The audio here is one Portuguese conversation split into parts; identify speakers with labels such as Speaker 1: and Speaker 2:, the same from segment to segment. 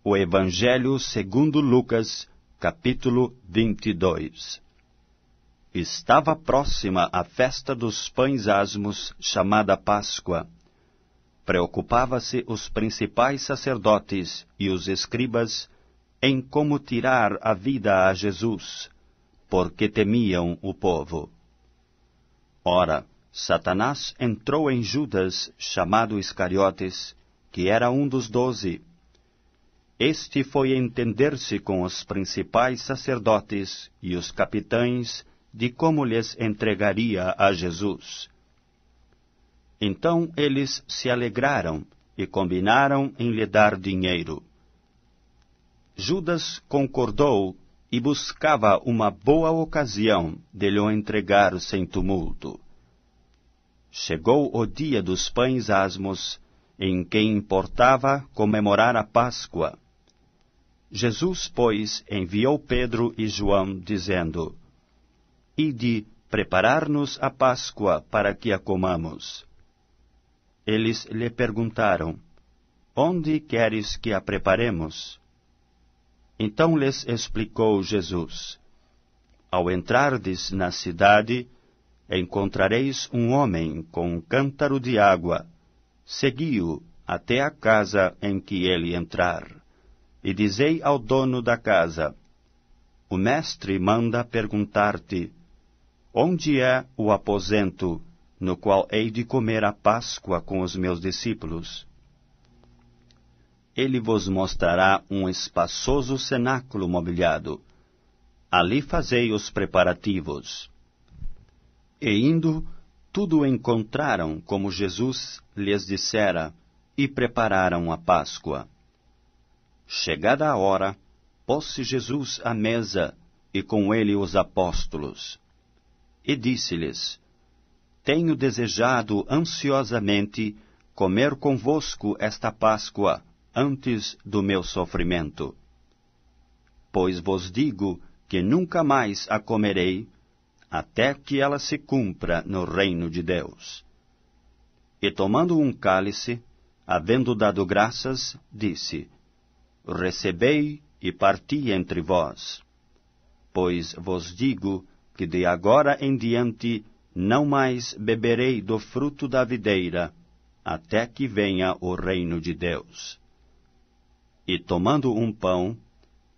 Speaker 1: O Evangelho segundo Lucas, capítulo 22. Estava próxima a festa dos pães asmos, chamada Páscoa. Preocupava-se os principais sacerdotes e os escribas em como tirar a vida a Jesus, porque temiam o povo. Ora, Satanás entrou em Judas, chamado Iscariotes, que era um dos 12. Este foi entender-se com os principais sacerdotes e os capitães de como lhes entregaria a Jesus. Então eles se alegraram e combinaram em lhe dar dinheiro. Judas concordou e buscava uma boa ocasião de lhe entregar sem tumulto. Chegou o dia dos pães asmos, em que importava comemorar a Páscoa. Jesus, pois, enviou Pedro e João, dizendo: Ide preparar-nos a Páscoa para que a comamos. Eles lhe perguntaram: Onde queres que a preparemos? Então lhes explicou Jesus: Ao entrardes na cidade, encontrareis um homem com um cântaro de água. Segui-o até a casa em que ele entrar. E dizei ao dono da casa: O mestre manda perguntar-te: Onde é o aposento no qual hei de comer a Páscoa com os meus discípulos? Ele vos mostrará um espaçoso cenáculo mobiliado. Ali fazei os preparativos. E indo, tudo encontraram como Jesus lhes dissera, e prepararam a Páscoa. Chegada a hora, pôs-se Jesus à mesa, e com ele os apóstolos. E disse-lhes: Tenho desejado ansiosamente comer convosco esta Páscoa, antes do meu sofrimento. Pois vos digo que nunca mais a comerei, até que ela se cumpra no reino de Deus. E tomando um cálice, havendo dado graças, disse: Recebei e parti entre vós. Pois vos digo que de agora em diante não mais beberei do fruto da videira, até que venha o reino de Deus. E tomando um pão,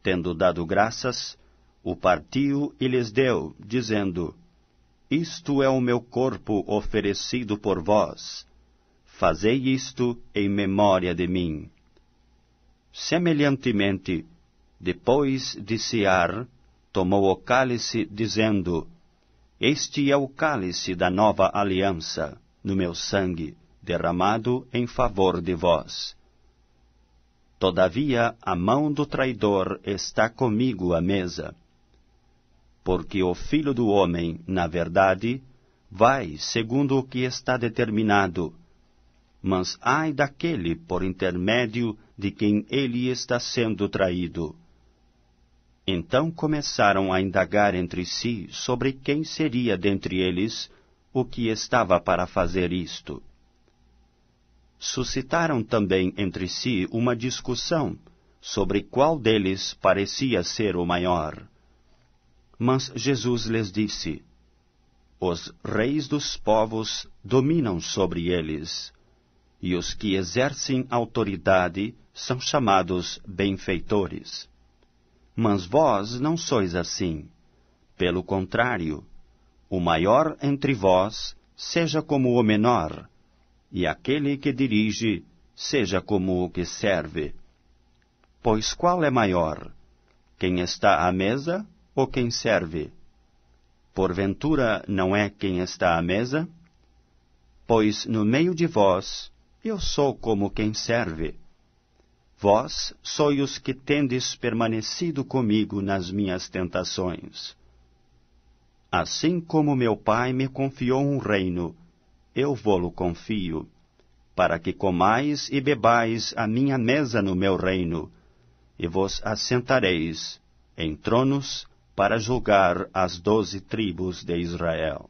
Speaker 1: tendo dado graças, o partiu e lhes deu, dizendo: Isto é o meu corpo oferecido por vós. Fazei isto em memória de mim. Semelhantemente, depois de cear, tomou o cálice, dizendo: Este é o cálice da nova aliança, no meu sangue, derramado em favor de vós. Todavia, a mão do traidor está comigo à mesa. Porque o Filho do Homem, na verdade, vai segundo o que está determinado, mas ai daquele por intermédio de quem ele está sendo traído. Então começaram a indagar entre si sobre quem seria dentre eles o que estava para fazer isto. Suscitaram também entre si uma discussão sobre qual deles parecia ser o maior. Mas Jesus lhes disse: Os reis dos povos dominam sobre eles, e os que exercem autoridade são chamados benfeitores. Mas vós não sois assim. Pelo contrário, o maior entre vós seja como o menor, e aquele que dirige seja como o que serve. Pois qual é maior, quem está à mesa ou quem serve? Porventura não é quem está à mesa? Pois no meio de vós eu sou como quem serve. Vós sois os que tendes permanecido comigo nas minhas tentações. Assim como meu Pai me confiou um reino, eu vô-lo confio, para que comais e bebais a minha mesa no meu reino, e vos assentareis em tronos para julgar as 12 tribos de Israel.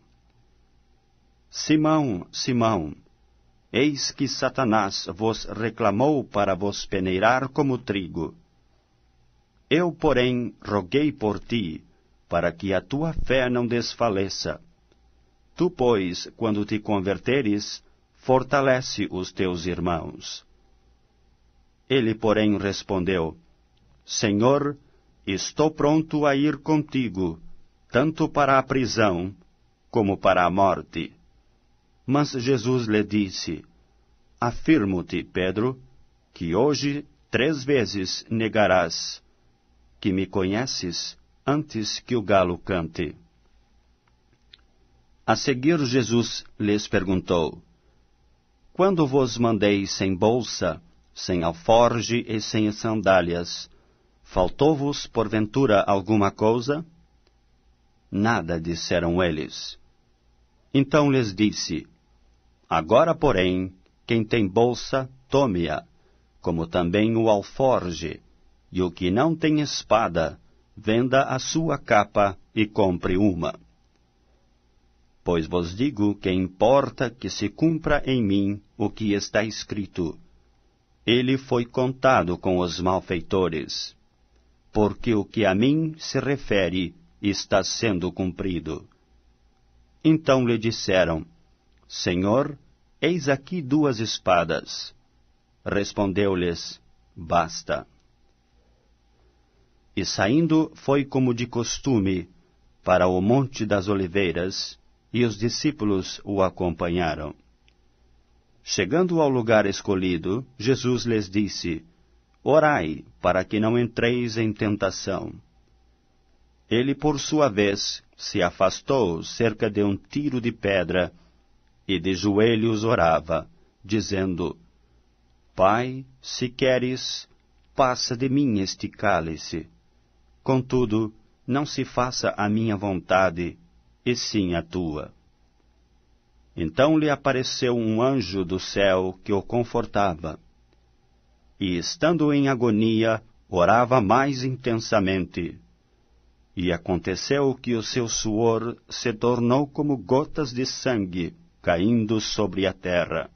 Speaker 1: Simão, Simão, eis que Satanás vos reclamou para vos peneirar como trigo, Eu, porém, roguei por ti, para que a tua fé não desfaleça. Tu, pois, quando te converteres, fortalece os teus irmãos. Ele, porém, respondeu: Senhor, estou pronto a ir contigo, tanto para a prisão como para a morte. Mas Jesus lhe disse: Afirmo-te, Pedro, que hoje 3 vezes negarás que me conheces antes que o galo cante. A seguir, Jesus lhes perguntou: Quando vos mandei sem bolsa, sem alforge e sem sandálias, faltou-vos, porventura, alguma coisa? Nada, disseram eles. Então lhes disse: Agora, porém, quem tem bolsa, tome-a, como também o alforge, e o que não tem espada, venda a sua capa e compre uma. Pois vos digo que importa que se cumpra em mim o que está escrito: Ele foi contado com os malfeitores. Porque o que a mim se refere está sendo cumprido. Então lhe disseram: Senhor, eis aqui 2 espadas. Respondeu-lhes: Basta. E saindo foi como de costume para o Monte das Oliveiras, e os discípulos o acompanharam. Chegando ao lugar escolhido, Jesus lhes disse: Orai, para que não entreis em tentação. Ele, por sua vez, se afastou cerca de 1 tiro de pedra, e de joelhos orava, dizendo: Pai, se queres, passa de mim este cálice. Contudo, não se faça a minha vontade, e sim a tua. Então lhe apareceu um anjo do céu que o confortava. E, estando em agonia, orava mais intensamente. E aconteceu que o seu suor se tornou como gotas de sangue caindo sobre a terra.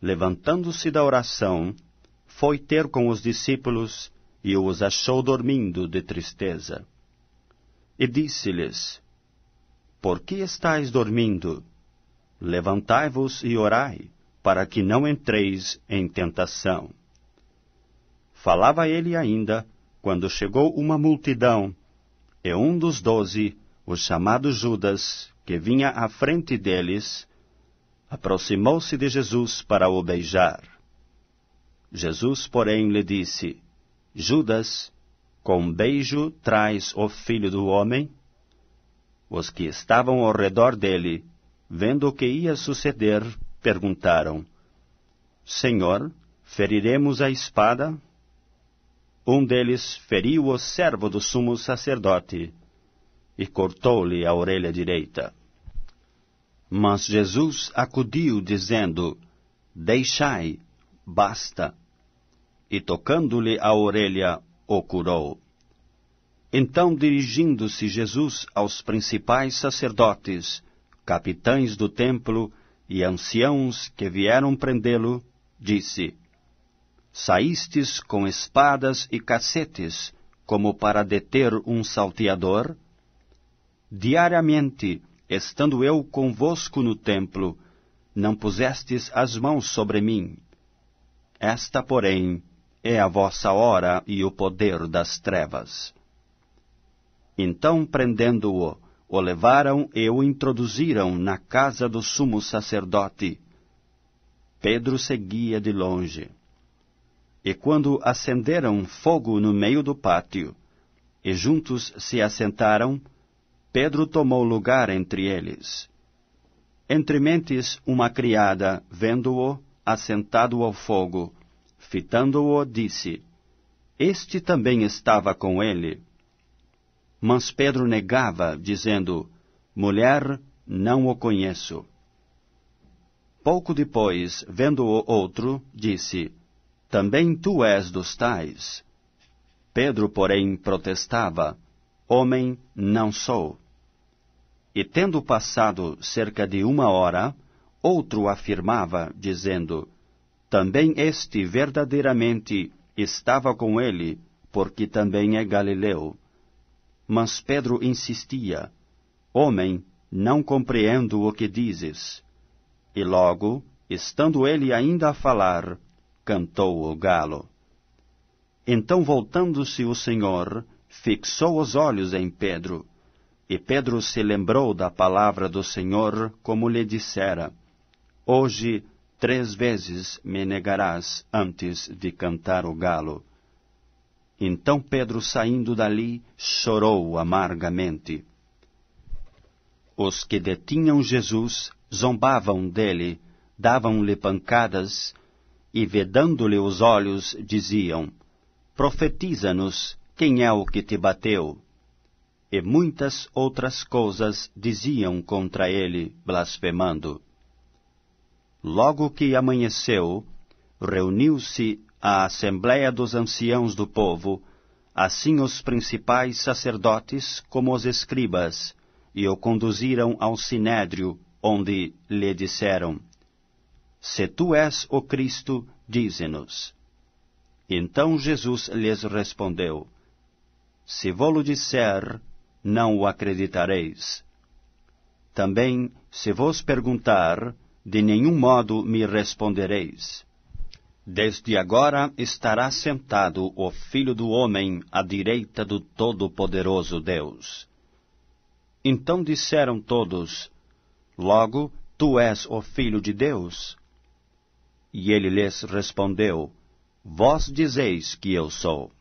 Speaker 1: Levantando-se da oração, foi ter com os discípulos e os achou dormindo de tristeza. E disse-lhes: Por que estáis dormindo? Levantai-vos e orai, para que não entreis em tentação. Falava ele ainda, quando chegou uma multidão, e um dos 12, o chamado Judas, que vinha à frente deles, aproximou-se de Jesus para o beijar. Jesus, porém, lhe disse: Judas, com beijo traz o Filho do Homem? Os que estavam ao redor dele, vendo o que ia suceder, perguntaram: Senhor, feriremos a espada? Um deles feriu o servo do sumo sacerdote e cortou-lhe a orelha direita. Mas Jesus acudiu, dizendo: Deixai, basta. E tocando-lhe a orelha, o curou. Então, dirigindo-se Jesus aos principais sacerdotes, capitães do templo e anciãos que vieram prendê-lo, disse: Saístes com espadas e cacetes, como para deter um salteador? Diariamente, estando eu convosco no templo, não pusestes as mãos sobre mim. Esta, porém, é a vossa hora e o poder das trevas. Então, prendendo-o, o levaram e o introduziram na casa do sumo sacerdote. Pedro seguia de longe. E quando acenderam fogo no meio do pátio, e juntos se assentaram, Pedro tomou lugar entre eles. Entre mentes, uma criada, vendo-o assentado ao fogo, fitando-o, disse: Este também estava com ele. Mas Pedro negava, dizendo: Mulher, não o conheço. Pouco depois, vendo-o outro, disse: Também tu és dos tais. Pedro, porém, protestava: Homem, não sou. E tendo passado cerca de 1 hora, outro afirmava, dizendo: Também este verdadeiramente estava com ele, porque também é galileu. Mas Pedro insistia: Homem, não compreendo o que dizes. E logo, estando ele ainda a falar, cantou o galo. Então, voltando-se o Senhor, fixou os olhos em Pedro. E Pedro se lembrou da palavra do Senhor, como lhe dissera: Hoje 3 vezes me negarás antes de cantar o galo. Então Pedro, saindo dali, chorou amargamente. Os que detinham Jesus zombavam dele, davam-lhe pancadas, e vedando-lhe os olhos, diziam: Profetiza-nos, quem é o que te bateu? E muitas outras coisas diziam contra ele, blasfemando. Logo que amanheceu, reuniu-se a assembleia dos anciãos do povo, assim os principais sacerdotes como os escribas, e o conduziram ao sinédrio, onde lhe disseram: Se tu és o Cristo, dize-nos. Então Jesus lhes respondeu: Se vô-lo disser, não o acreditareis. Também, se vos perguntar, de nenhum modo me respondereis. Desde agora estará sentado o Filho do Homem à direita do Todo-Poderoso Deus. Então disseram todos: Logo, tu és o Filho de Deus? E ele lhes respondeu: Vós dizeis que eu sou.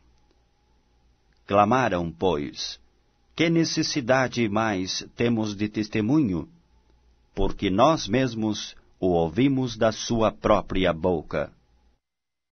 Speaker 1: Clamaram, pois: Que necessidade mais temos de testemunho? Porque nós mesmos o ouvimos da sua própria boca.